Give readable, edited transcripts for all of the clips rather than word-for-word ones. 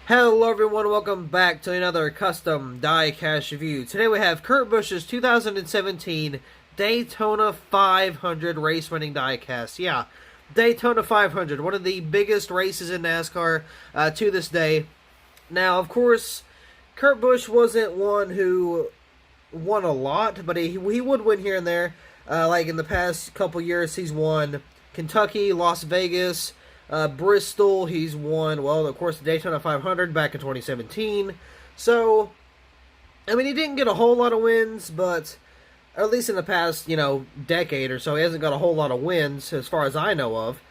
Hello everyone, welcome back to another custom diecast review. Today we have Kurt Busch's 2017 Daytona 500 race winning diecast. Yeah, Daytona 500, one of the biggest races in NASCAR to this day. Now, of course, Kurt Busch wasn't one who won a lot, but he would win here and there. Like in the past couple years, he's won Kentucky, Las Vegas, Bristol. He's won, well, of course, the Daytona 500 back in 2017. So, I mean, he didn't get a whole lot of wins, but at least in the past, decade or so, he hasn't got a whole lot of wins as far as I know of.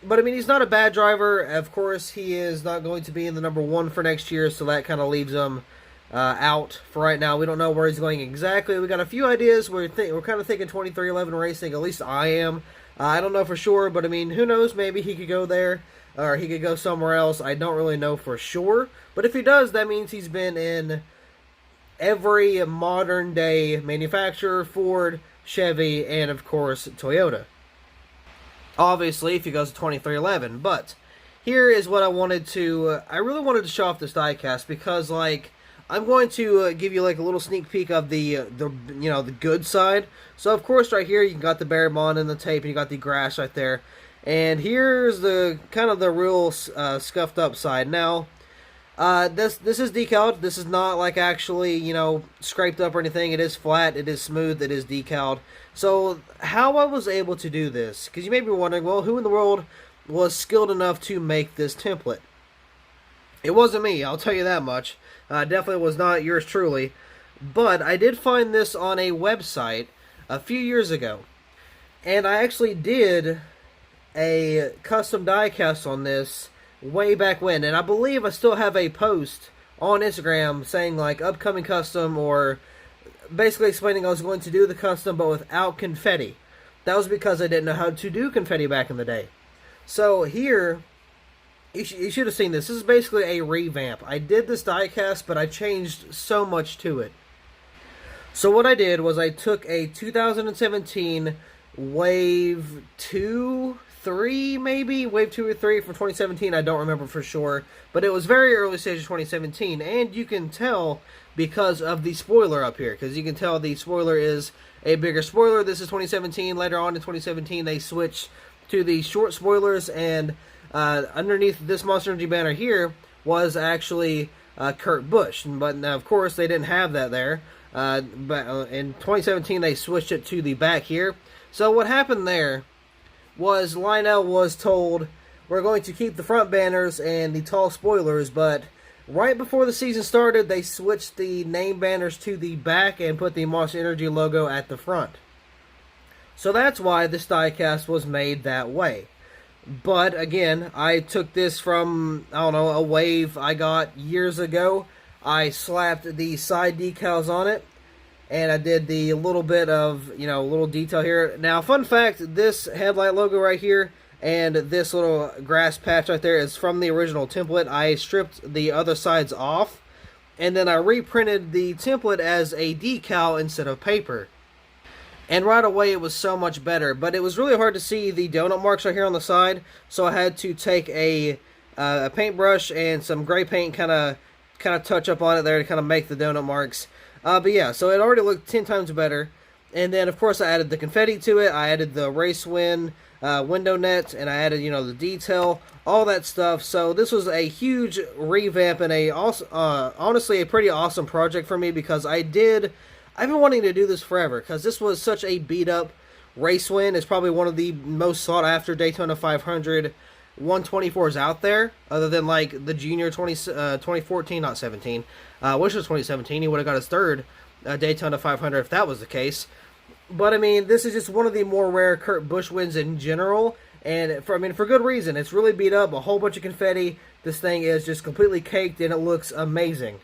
But, I mean, he's not a bad driver. Of course, he is not going to be in the number one for next year, so that kind of leaves him out for right now. We don't know where he's going exactly. We got a few ideas. We're kind of thinking 2311 Racing. At least I am. I don't know for sure, but I mean, who knows? Maybe he could go there, or he could go somewhere else. I don't really know for sure. But if he does, that means he's been in every modern day manufacturer: Ford, Chevy, and of course Toyota. Obviously, if he goes to 2311. But here is what I wanted to. I really wanted to show off this diecast because, like, I'm going to give you like a little sneak peek of the good side. So of course, right here you got the bare bond and the tape, and you got the grass right there. And here's the kind of the real scuffed up side. Now, this is decaled. This is not like actually scraped up or anything. It is flat. It is smooth. It is decaled. So how I was able to do this? Because you may be wondering, well, who in the world was skilled enough to make this template? It wasn't me, I'll tell you that much. Definitely was not yours truly. But I did find this on a website a few years ago. And I actually did a custom diecast on this way back when. And I believe I still have a post on Instagram saying like upcoming custom, or basically explaining I was going to do the custom but without confetti. That was because I didn't know how to do confetti back in the day. So here, you should have seen this. This is basically a revamp. I did this diecast, but I changed so much to it. So what I did was I took a 2017 Wave 2, 3 maybe? Wave 2 or 3 from 2017, I don't remember for sure. But it was very early stage of 2017, and you can tell because of the spoiler up here. Because you can tell the spoiler is a bigger spoiler. This is 2017. Later on in 2017, they switched to the short spoilers, and underneath this Monster Energy banner here was actually Kurt Busch. But now, of course, they didn't have that there. But in 2017, they switched it to the back here. So what happened there was Lionel was told, we're going to keep the front banners and the tall spoilers, but right before the season started, they switched the name banners to the back and put the Monster Energy logo at the front. So that's why this diecast was made that way. But again, I took this from, I don't know, a wave I got years ago. I slapped the side decals on it, and I did the little bit of, little detail here. Now, fun fact, this headlight logo right here and this little grass patch right there is from the original template. I stripped the other sides off, and then I reprinted the template as a decal instead of paper. And right away, it was so much better. But it was really hard to see the donut marks right here on the side, so I had to take a paintbrush and some gray paint, kind of touch up on it there to kind of make the donut marks. But yeah, so it already looked 10 times better. And then, of course, I added the confetti to it. I added the race win window net, and I added, the detail, all that stuff. So this was a huge revamp and honestly a pretty awesome project for me, because I've been wanting to do this forever, because this was such a beat-up race win. It's probably one of the most sought-after Daytona 500 124s out there, other than, like, the Junior 2014, not 17. Which was 2017. He would have got his third Daytona 500 if that was the case. But, I mean, this is just one of the more rare Kurt Busch wins in general, and, for good reason. It's really beat up, a whole bunch of confetti. This thing is just completely caked, and it looks amazing.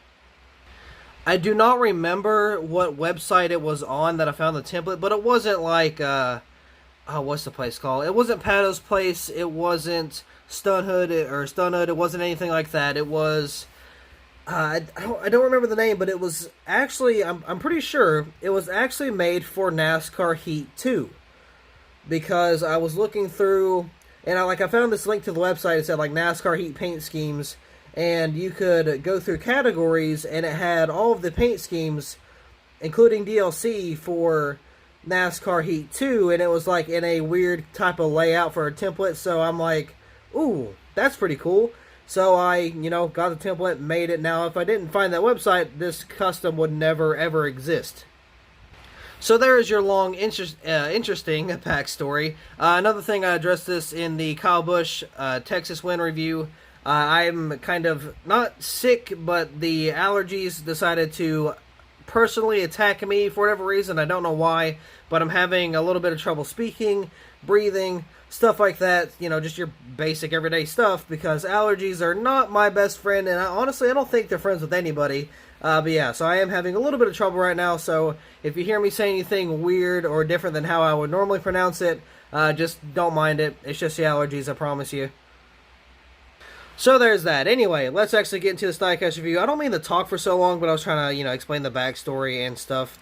I do not remember what website it was on that I found the template, but it wasn't like, what's the place called? It wasn't Pato's Place, it wasn't Stunhood, it wasn't anything like that. It was, I don't remember the name, but it was actually, I'm pretty sure, it was actually made for NASCAR Heat 2. Because I was looking through, and I found this link to the website. It said, like, NASCAR Heat paint schemes, and you could go through categories, and it had all of the paint schemes, including DLC for NASCAR Heat 2, and it was like in a weird type of layout for a template. So I'm like, ooh, that's pretty cool. So I, got the template, made it. Now, if I didn't find that website, this custom would never, ever exist. So there is your long, interesting backstory. Another thing, I addressed this in the Kyle Busch Texas win review. I'm kind of not sick, but the allergies decided to personally attack me for whatever reason. I don't know why, but I'm having a little bit of trouble speaking, breathing, stuff like that. Just your basic everyday stuff, because allergies are not my best friend, and honestly, I don't think they're friends with anybody. But yeah, so I am having a little bit of trouble right now, so if you hear me say anything weird or different than how I would normally pronounce it, just don't mind it. It's just the allergies, I promise you. So there's that. Anyway, let's actually get into this diecast review. I don't mean to talk for so long, but I was trying to, explain the backstory and stuff.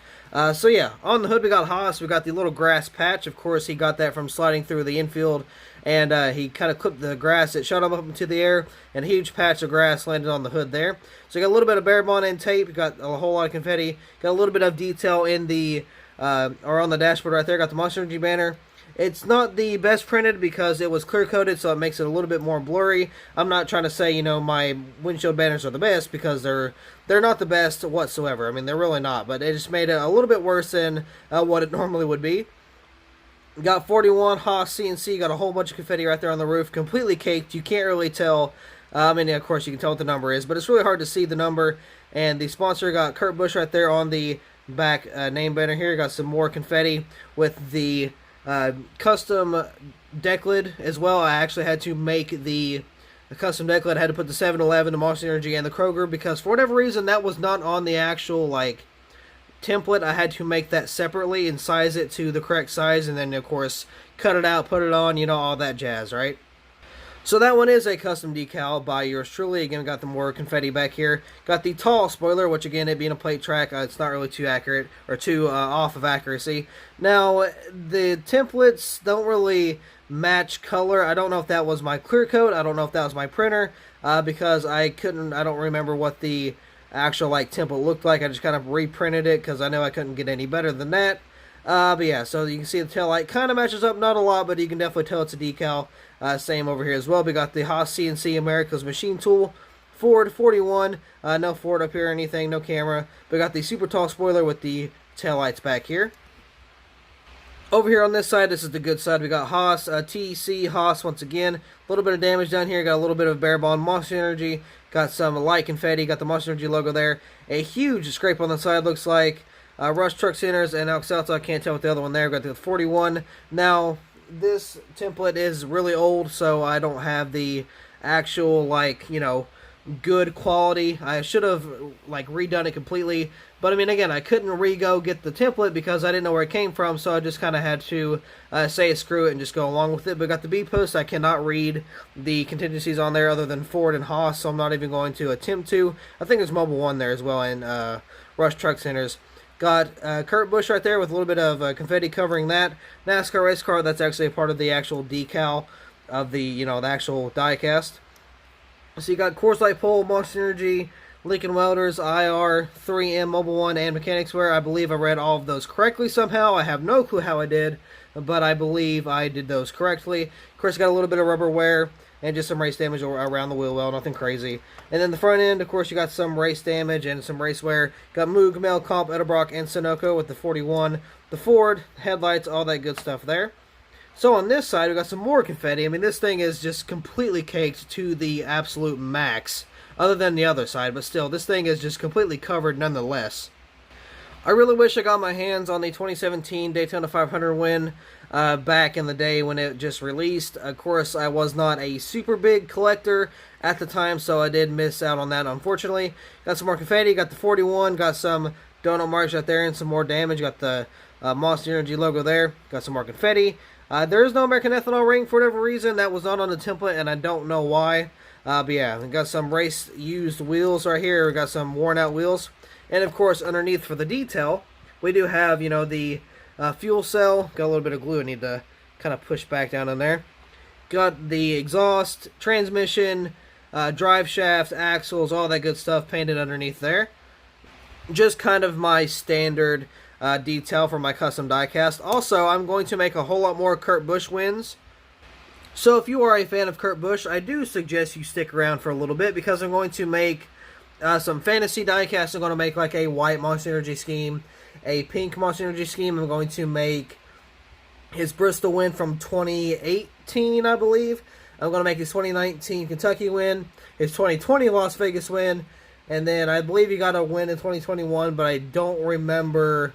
So yeah, on the hood we got HAAS. We got the little grass patch. Of course, he got that from sliding through the infield, and he kind of clipped the grass. It shot him up into the air, and a huge patch of grass landed on the hood there. So you got a little bit of bare bond and tape. Got a whole lot of confetti. Got a little bit of detail in the, or on the dashboard right there. Got the Monster Energy banner. It's not the best printed because it was clear coated, so it makes it a little bit more blurry. I'm not trying to say, my windshield banners are the best, because they're not the best whatsoever. I mean, they're really not, but it just made it a little bit worse than what it normally would be. Got 41 HAAS CNC, got a whole bunch of confetti right there on the roof, completely caked. You can't really tell. I mean, of course, you can tell what the number is, but it's really hard to see the number. And the sponsor got Kurt Busch right there on the back name banner here. Got some more confetti with the custom deck lid as well. I actually had to make the custom deck lid. I had to put the 7-Eleven, the Monster Energy, and the Kroger, because for whatever reason that was not on the actual template. I had to make that separately and size it to the correct size, and then of course cut it out, put it on, all that jazz, right? So that one is a custom decal by yours truly. Again, got the more confetti back here. Got the tall spoiler, which again, it being a plate track, it's not really too accurate, or too off of accuracy. Now, the templates don't really match color. I don't know if that was my clear coat. I don't know if that was my printer, because I don't remember what the actual template looked like. I just kind of reprinted it because I know I couldn't get any better than that. But yeah, so you can see the tail light kind of matches up, not a lot, but you can definitely tell it's a decal. Same over here as well. We got the HAAS CNC America's Machine Tool Ford 41. No Ford up here or anything, no camera. We got the super tall spoiler with the tail lights back here. Over here on this side, this is the good side. We got HAAS, TC HAAS once again. A little bit of damage down here. Got a little bit of bare bond Monster Energy. Got some light confetti. Got the Monster Energy logo there. A huge scrape on the side, looks like. Rush Truck Centers and Alexalta. I can't tell what the other one there. Got the 41. Now, this template is really old, so I don't have the actual, good quality. I should have, redone it completely. But, I mean, again, I couldn't re-go get the template because I didn't know where it came from, so I just kind of had to say screw it and just go along with it. But got the B-post. I cannot read the contingencies on there other than Ford and HAAS, so I'm not even going to attempt to. I think there's Mobile One there as well, and Rush Truck Centers. Got Kurt Busch right there with a little bit of confetti covering that. NASCAR race car, that's actually a part of the actual decal of the, the actual diecast. So you got Coors Light Pole, Monster Energy, Lincoln Welders, IR, 3M, Mobile One, and Mechanics Wear. I believe I read all of those correctly somehow. I have no clue how I did, but I believe I did those correctly. Of course, got a little bit of rubber wear and just some race damage around the wheel well, nothing crazy. And then the front end, of course, you got some race damage and some race wear. Got Moog, Mel, Comp, Edelbrock, and Sunoco with the 41, the Ford, headlights, all that good stuff there. So on this side, we got some more confetti. I mean, this thing is just completely caked to the absolute max, other than the other side, but still, this thing is just completely covered nonetheless. I really wish I got my hands on the 2017 Daytona 500 win back in the day when it just released. Of course, I was not a super big collector at the time, so I did miss out on that, unfortunately. Got some more confetti, got the 41, got some donut marks right there and some more damage. Got the Monster Energy logo there, got some more confetti. There is no American Ethanol ring for whatever reason. That was not on the template, and I don't know why. But yeah, we got some race-used wheels right here. We got some worn-out wheels. And, of course, underneath for the detail, we do have, the fuel cell. Got a little bit of glue I need to kind of push back down in there. Got the exhaust, transmission, drive shafts, axles, all that good stuff painted underneath there. Just kind of my standard detail for my custom diecast. Also, I'm going to make a whole lot more Kurt Busch wins. So if you are a fan of Kurt Busch, I do suggest you stick around for a little bit, because I'm going to make some fantasy diecasts. I'm going to make like a white Monster Energy scheme, a pink Monster Energy scheme. I'm going to make his Bristol win from 2018, I believe. I'm going to make his 2019 Kentucky win, his 2020 Las Vegas win, and then I believe he got a win in 2021, but I don't remember.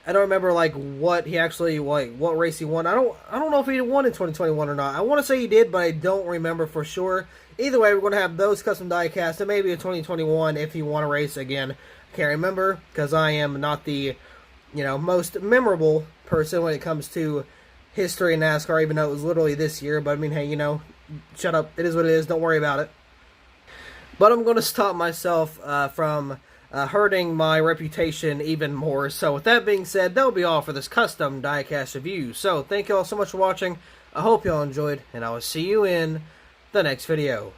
I don't remember like what he actually what race he won. I don't know if he won in 2021 or not. I want to say he did, but I don't remember for sure. Either way, we're going to have those custom diecast, and maybe in 2021 if he won a race again. I can't remember, because I am not the most memorable person when it comes to history in NASCAR, even though it was literally this year. But I mean, hey, shut up. It is what it is. Don't worry about it. But I'm going to stop myself from hurting my reputation even more. So with that being said, that will be all for this custom diecast review. So thank you all so much for watching. I hope you all enjoyed, and I will see you in the next video.